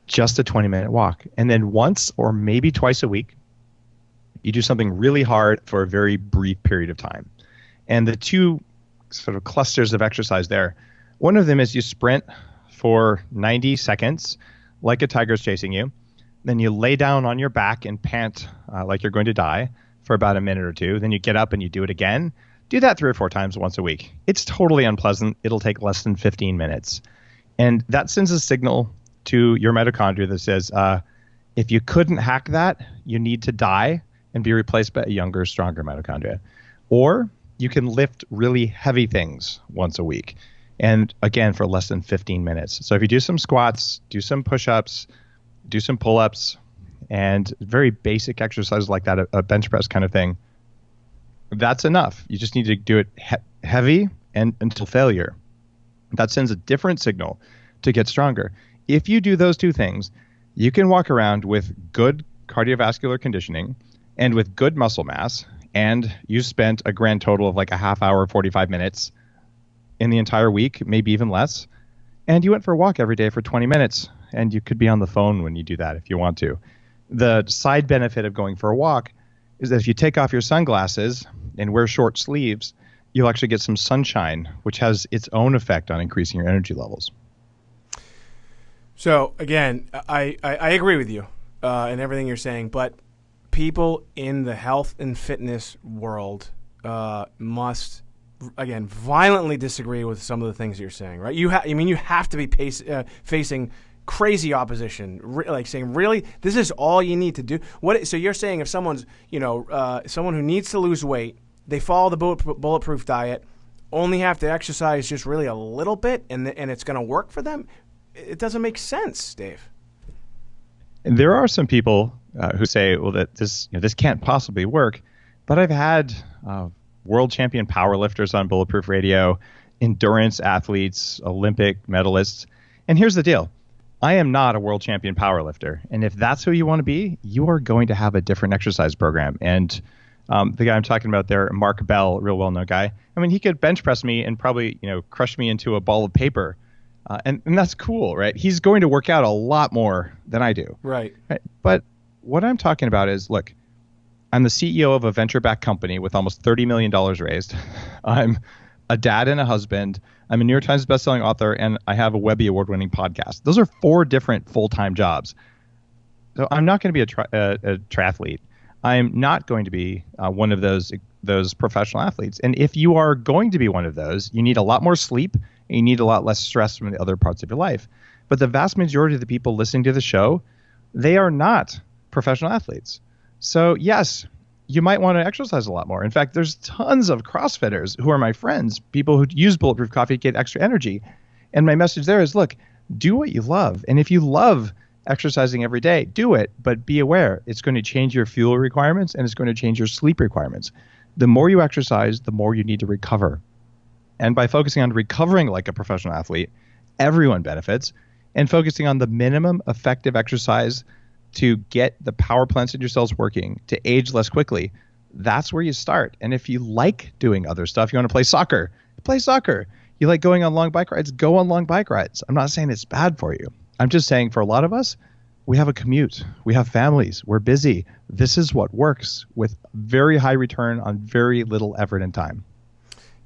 Just a 20-minute walk. And then once or maybe twice a week, you do something really hard for a very brief period of time. And the two sort of clusters of exercise there, one of them is you sprint for 90 seconds like a tiger's chasing you. Then you lay down on your back and pant like you're going to die for about a minute or two. Then you get up and you do it again. Do that 3 or 4 times once a week. It's totally unpleasant. It'll take less than 15 minutes. And that sends a signal to your mitochondria that says, if you couldn't hack that, you need to die and be replaced by a younger, stronger mitochondria. Or you can lift really heavy things once a week. And again, for less than 15 minutes. So if you do some squats, do some push-ups, do some pull-ups, and very basic exercises like that, a bench press kind of thing, that's enough. You just need to do it heavy and until failure. That sends a different signal to get stronger. If you do those two things, you can walk around with good cardiovascular conditioning and with good muscle mass, and you spent a grand total of like a half hour, 45 minutes in the entire week, maybe even less, and you went for a walk every day for 20 minutes, and you could be on the phone when you do that if you want to. The side benefit of going for a walk is that if you take off your sunglasses and wear short sleeves, you'll actually get some sunshine, which has its own effect on increasing your energy levels. So again, I agree with you in everything you're saying, but people in the health and fitness world must, again, violently disagree with some of the things you're saying, right? You have to be facing crazy opposition, like saying, really, this is all you need to do. So you're saying if someone's, someone who needs to lose weight, they follow the Bulletproof Diet, only have to exercise just really a little bit, and it's going to work for them? It doesn't make sense, Dave. And there are some people who say, well, that this can't possibly work. But I've had world champion powerlifters on Bulletproof Radio, endurance athletes, Olympic medalists. And here's the deal. I am not a world champion powerlifter. And if that's who you want to be, you are going to have a different exercise program. And the guy I'm talking about there, Mark Bell, real well-known guy, I mean, he could bench press me and probably, crush me into a ball of paper. And that's cool, right? He's going to work out a lot more than I do. Right. But what I'm talking about is, look, I'm the CEO of a venture-backed company with almost $30 million raised. I'm a dad and a husband. I'm a New York Times bestselling author, and I have a Webby award-winning podcast. Those are 4 different full-time jobs. So I'm not going to be a triathlete. I'm not going to be one of those professional athletes. And if you are going to be one of those, you need a lot more sleep and you need a lot less stress from the other parts of your life. But the vast majority of the people listening to the show, they are not professional athletes. So yes, you might want to exercise a lot more. In fact, there's tons of CrossFitters who are my friends, people who use Bulletproof Coffee to get extra energy. And my message there is, look, do what you love. And if you love exercising every day, do it, but be aware it's going to change your fuel requirements and it's going to change your sleep requirements. The more you exercise, the more you need to recover. And by focusing on recovering like a professional athlete, everyone benefits. And focusing on the minimum effective exercise to get the power plants in your cells working, to age less quickly, that's where you start. And if you like doing other stuff, you want to play soccer, play soccer. You like going on long bike rides, go on long bike rides. I'm not saying it's bad for you. I'm just saying for a lot of us, we have a commute, we have families, we're busy. This is what works with very high return on very little effort and time.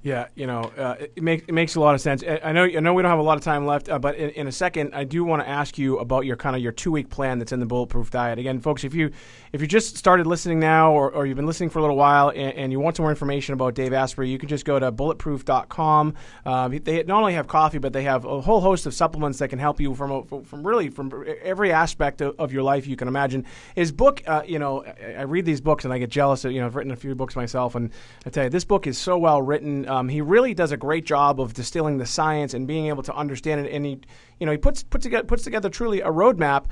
Yeah, it makes a lot of sense. I know we don't have a lot of time left, but in a second, I do want to ask you about your 2-week plan that's in the Bulletproof Diet. Again, folks, if you just started listening now or you've been listening for a little while and you want some more information about Dave Asprey, you can just go to bulletproof.com. They not only have coffee, but they have a whole host of supplements that can help you from every aspect of your life you can imagine. His book, I read these books and I get jealous. I've written a few books myself, and I tell you, this book is so well written. He really does a great job of distilling the science and being able to understand it. And he puts together truly a roadmap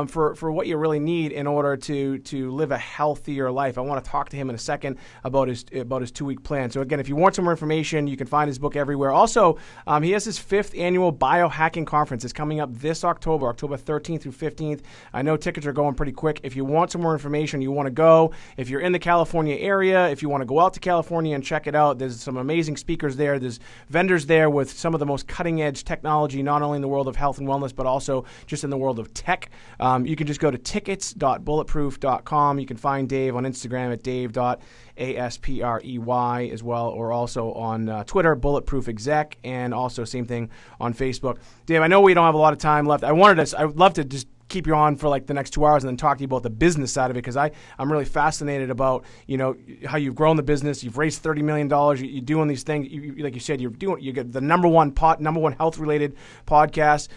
for what you really need in order to live a healthier life. I want to talk to him in a second about his 2-week plan. So again, if you want some more information, you can find his book everywhere. Also, he has his 5th annual Biohacking conference. It's coming up this October 13th through 15th. I know tickets are going pretty quick. If you want some more information, you want to go. If you're in the California area, if you want to go out to California and check it out, there's some amazing speakers there. There's vendors there with some of the most cutting-edge technology, not only in the world of health and wellness, but also just in the world of tech. You can just go to tickets.bulletproof.com. You can find Dave on Instagram at dave.asprey as well, or also on Twitter, Bulletproof Exec, and also same thing on Facebook. Dave, I know we don't have a lot of time left. I would love to just keep you on for like the next 2 hours and then talk to you about the business side of it, because I'm really fascinated about how you've grown the business. You've raised $30 million. You're doing these things. Like you said, you get the number one health related podcast.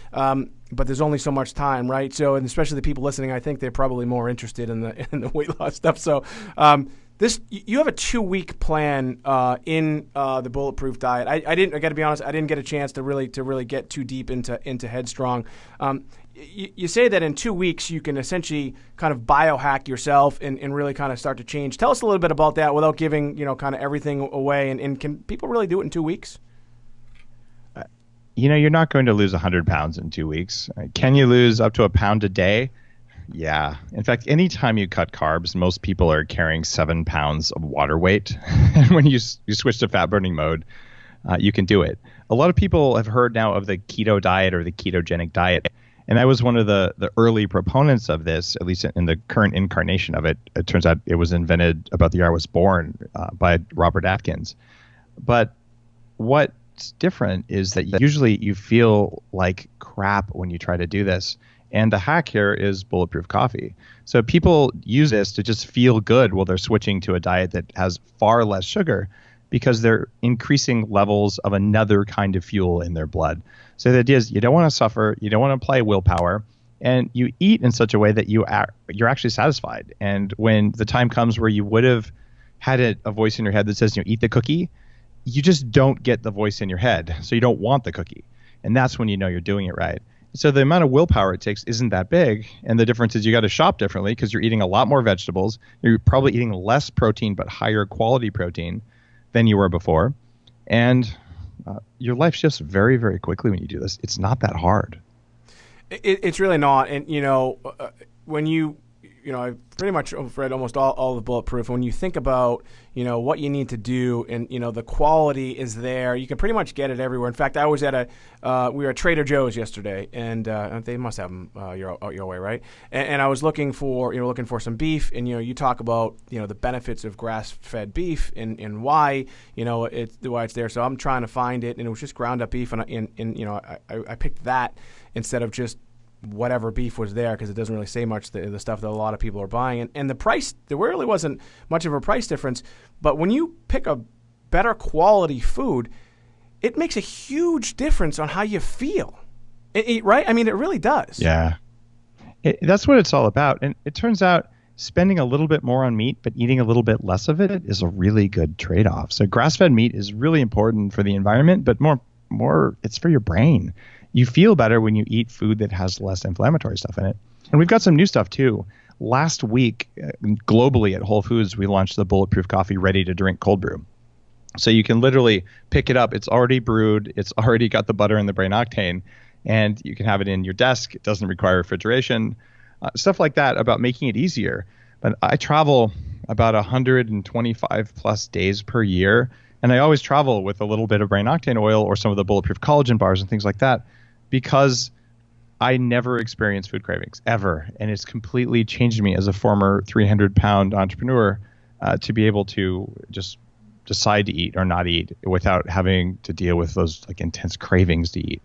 But there's only so much time, right? So, and especially the people listening, I think they're probably more interested in the weight loss stuff. So, you have a 2-week plan in the Bulletproof Diet. I got to be honest, I didn't get a chance to really get too deep into Headstrong. You say that in 2 weeks you can essentially kind of biohack yourself and really kind of start to change. Tell us a little bit about that without giving kind of everything away. And can people really do it in 2 weeks? You're not going to lose 100 pounds in 2 weeks. Can you lose up to a pound a day? Yeah. In fact, anytime you cut carbs, most people are carrying 7 pounds of water weight. And when you switch to fat burning mode, you can do it. A lot of people have heard now of the keto diet or the ketogenic diet. And I was one of the early proponents of this, at least in the current incarnation of it. It turns out it was invented about the year I was born by Robert Atkins. But what's different is that usually you feel like crap when you try to do this. And the hack here is Bulletproof Coffee. So people use this to just feel good while they're switching to a diet that has far less sugar, because they're increasing levels of another kind of fuel in their blood. So the idea is you don't want to suffer, you don't want to apply willpower, and you eat in such a way that you're actually satisfied. And when the time comes where you would have had a voice in your head that says, eat the cookie, you just don't get the voice in your head. So you don't want the cookie. And that's when you know you're doing it right. So the amount of willpower it takes isn't that big. And the difference is you got to shop differently because you're eating a lot more vegetables. You're probably eating less protein, but higher quality protein than you were before. And your life shifts very, very quickly when you do this. It's not that hard. It's really not. And, when I've pretty much read almost all of Bulletproof. When you think about, what you need to do and, the quality is there, you can pretty much get it everywhere. In fact, I was we were at Trader Joe's yesterday, and they must have them your way, right? And I was looking for some beef, and, you talk about, the benefits of grass-fed beef and why, why it's there. So I'm trying to find it, and it was just ground up beef, and I picked that instead of just whatever beef was there, because it doesn't really say much, the stuff that a lot of people are buying. And the price, there really wasn't much of a price difference. But when you pick a better quality food, it makes a huge difference on how you feel. Right? I mean, it really does. Yeah. That's what it's all about. And it turns out spending a little bit more on meat, but eating a little bit less of it is a really good trade-off. So grass-fed meat is really important for the environment, but more it's for your brain. You feel better when you eat food that has less inflammatory stuff in it. And we've got some new stuff too. Last week, globally at Whole Foods, we launched the Bulletproof Coffee ready-to-drink cold brew. So you can literally pick it up. It's already brewed. It's already got the butter and the brain octane. And you can have it in your desk. It doesn't require refrigeration, stuff like that, about making it easier. But I travel about 125 plus days per year, and I always travel with a little bit of brain octane oil or some of the bulletproof collagen bars and things like that, because I never experience food cravings ever. And it's completely changed me as a former 300-pound entrepreneur to be able to just decide to eat or not eat without having to deal with those like intense cravings to eat.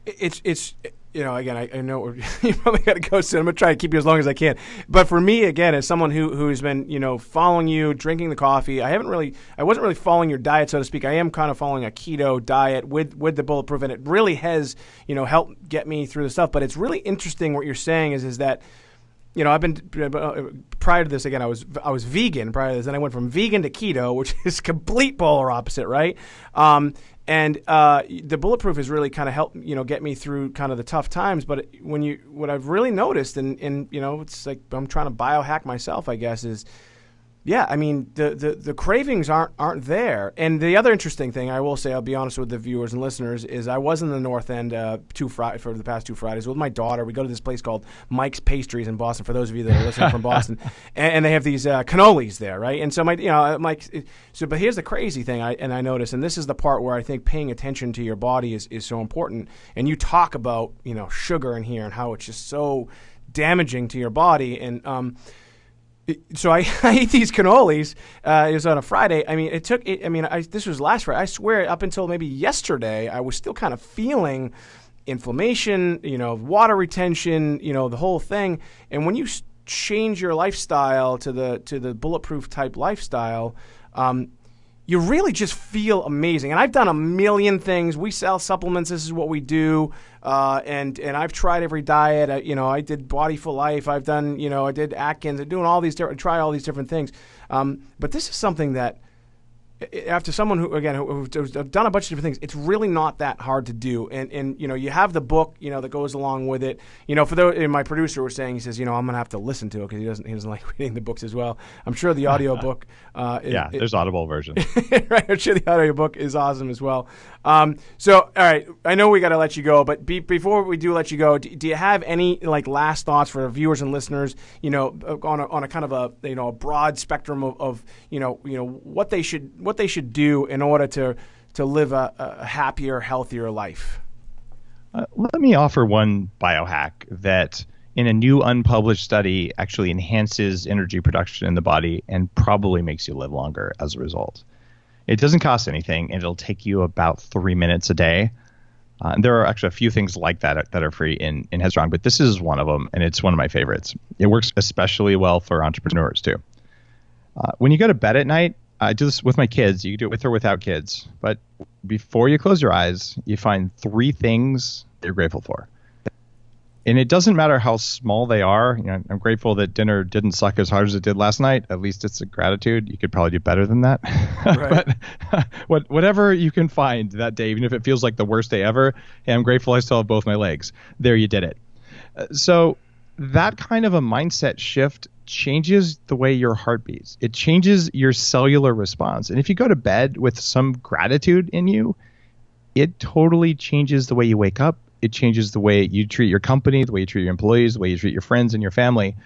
It's again, I know you probably got to go soon. I'm going to try to keep you as long as I can. But for me, again, as someone who's been, following you, drinking the coffee, I wasn't really following your diet, so to speak. I am kind of following a keto diet with the Bulletproof, and it really has, helped get me through the stuff. But it's really interesting what you're saying is that, I've been, prior to this, again, I was vegan prior to this, and I went from vegan to keto, which is complete polar opposite, right? And the Bulletproof has really kind of helped, get me through kind of the tough times. But what I've really noticed, and it's like I'm trying to biohack myself, I guess, is, yeah, I mean, the cravings aren't there. And the other interesting thing, I will say, I'll be honest with the viewers and listeners, is I was in the North End for the past 2 Fridays with my daughter. We go to this place called Mike's Pastries in Boston, for those of you that are listening from Boston. And they have these cannolis there, right? And so but here's the crazy thing, I noticed, and this is the part where I think paying attention to your body is so important. And you talk about, sugar in here and how it's just so damaging to your body. And so I ate these cannolis. It was on a Friday. I mean, this was last Friday. I swear, up until maybe yesterday, I was still kind of feeling inflammation, water retention, the whole thing. And when you change your lifestyle to the bulletproof type lifestyle, you really just feel amazing. And I've done a million things. We sell supplements. This is what we do. And I've tried every diet. I did Body for Life. I've done, I did Atkins. I'm doing all these try all these different things. But this is something that, after someone who's done a bunch of different things, it's really not that hard to do. And you have the book, that goes along with it. For those, my producer was saying, he says, I'm going to have to listen to it because he doesn't like reading the books as well. I'm sure the audio book. There's Audible version. Right. I'm sure the audio book is awesome as well. So, all right, I know we got to let you go, but before we do let you go, do you have any last thoughts for viewers and listeners? On a kind of a broad spectrum of what they should do in order to live a happier, healthier life. Let me offer one biohack that, in a new unpublished study, actually enhances energy production in the body and probably makes you live longer as a result. It doesn't cost anything, and it'll take you about 3 minutes a day. There are actually a few things like that are free in Headstrong, but this is one of them, and it's one of my favorites. It works especially well for entrepreneurs, too. When you go to bed at night, I do this with my kids. You can do it with or without kids. But before you close your eyes, you find 3 things that you're grateful for. And it doesn't matter how small they are. I'm grateful that dinner didn't suck as hard as it did last night. At least it's a gratitude. You could probably do better than that. Right. But whatever you can find that day, even if it feels like the worst day ever, hey, I'm grateful I still have both my legs. There, you did it. So that kind of a mindset shift changes the way your heart beats. It changes your cellular response. And if you go to bed with some gratitude in you, it totally changes the way you wake up. It changes the way you treat your company, the way you treat your employees, the way you treat your friends and your family.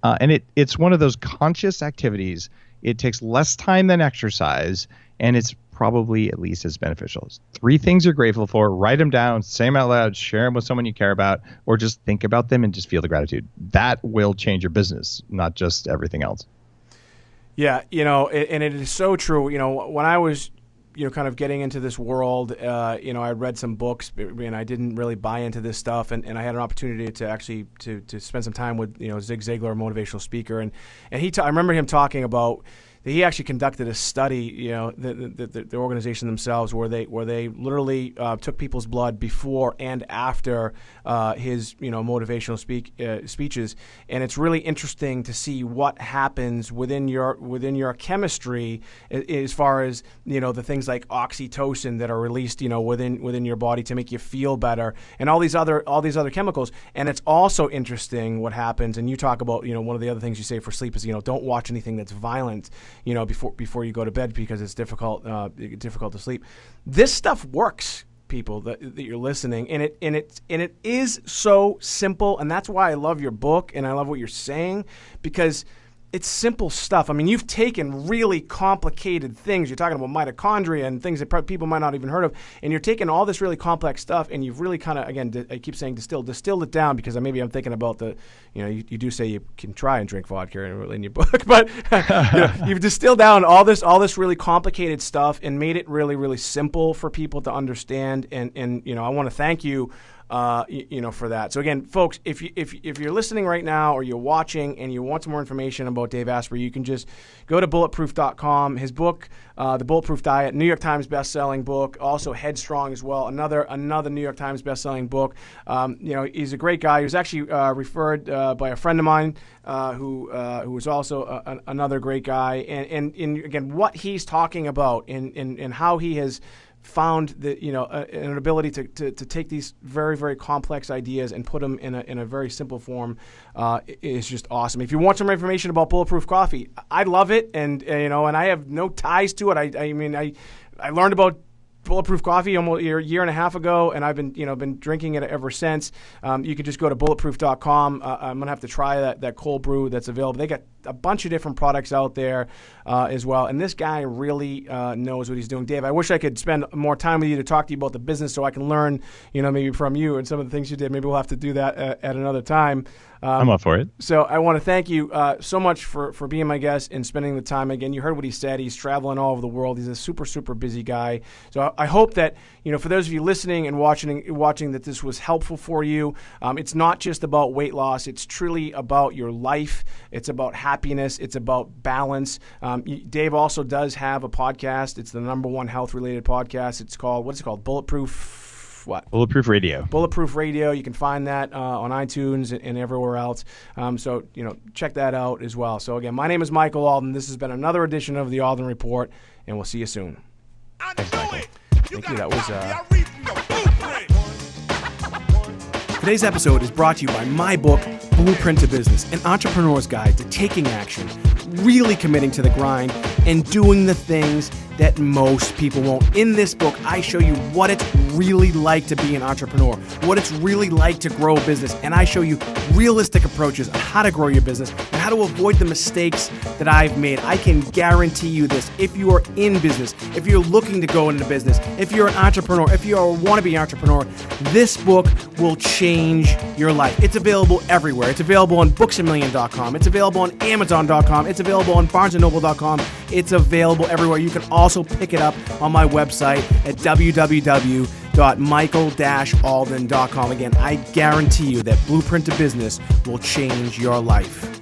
And it's one of those conscious activities. It takes less time than exercise, and it's probably at least as beneficial. 3 things you're grateful for, write them down, say them out loud, share them with someone you care about, or just think about them and just feel the gratitude. That will change your business, not just everything else. Yeah, and it is so true. When I was kind of getting into this world, I read some books, and I didn't really buy into this stuff, and I had an opportunity to actually to spend some time with Zig Ziglar, a motivational speaker, and I remember him talking about. He actually conducted a study, the organization themselves, where they literally took people's blood before and after his motivational speeches, and it's really interesting to see what happens within your chemistry as far as the things like oxytocin that are released within your body to make you feel better, and all these other chemicals. And it's also interesting what happens. And you talk about one of the other things you say for sleep is don't watch anything that's violent. Before you go to bed, because it's difficult to sleep. This stuff works, people that you're listening, and it is so simple, and that's why I love your book and I love what you're saying, because it's simple stuff. I mean, you've taken really complicated things. You're talking about mitochondria and things that people might not even heard of, and you're taking all this really complex stuff, and you've really kind of, again, I keep saying distilled it down, because maybe I'm thinking about you do say you can try and drink vodka in your book, but you've distilled down all this really complicated stuff and made it really, really simple for people to understand, and I want to thank you. For that. So again, folks, if you're listening right now or you're watching and you want some more information about Dave Asprey, you can just go to bulletproof.com. His book, The Bulletproof Diet, New York Times best-selling book, also Headstrong as well, another New York Times best-selling book. He's a great guy. He was actually referred by a friend of mine who was also another great guy. And again, what he's talking about and how he has found that an ability to take these very, very complex ideas and put them in a very simple form is just awesome. If you want some information about Bulletproof Coffee, I love it, and I have no ties to it. I learned about Bulletproof Coffee almost a year and a half ago, and I've been drinking it ever since. You can just go to bulletproof.com. I'm gonna have to try that cold brew that's available. They got a bunch of different products out there as well, and this guy really knows what he's doing. Dave, I wish I could spend more time with you to talk to you about the business, so I can learn, maybe from you and some of the things you did. Maybe we'll have to do that at another time. I'm up for it. So I want to thank you so much for being my guest and spending the time. Again, you heard what he said. He's traveling all over the world. He's a super, super busy guy. So I hope that, for those of you listening and watching that this was helpful for you. It's not just about weight loss. It's truly about your life. It's about happiness. It's about balance. Dave also does have a podcast. It's the #1 health-related podcast. It's called, what's it called? Bulletproof Radio. Bulletproof Radio. You can find that on iTunes and everywhere else. So check that out as well. So again, my name is Michael Alden. This has been another edition of the Alden Report, and we'll see you soon. Thanks, Michael. Thank you. That was. Today's episode is brought to you by my book, Blueprint to Business, an entrepreneur's guide to taking action, really committing to the grind, and doing the things that most people won't. In this book, I show you what it's really like to be an entrepreneur, what it's really like to grow a business, and I show you realistic approaches on how to grow your business and how to avoid the mistakes that I've made. I can guarantee you this. If you are in business, if you're looking to go into business, if you're an entrepreneur, if you're a wannabe entrepreneur, this book will change your life. It's available everywhere. It's available on booksamillion.com. It's available on amazon.com. It's available on barnesandnoble.com. It's available everywhere. You can also pick it up on my website at www.michael-alden.com. Again, I guarantee you that Blueprint to Business will change your life.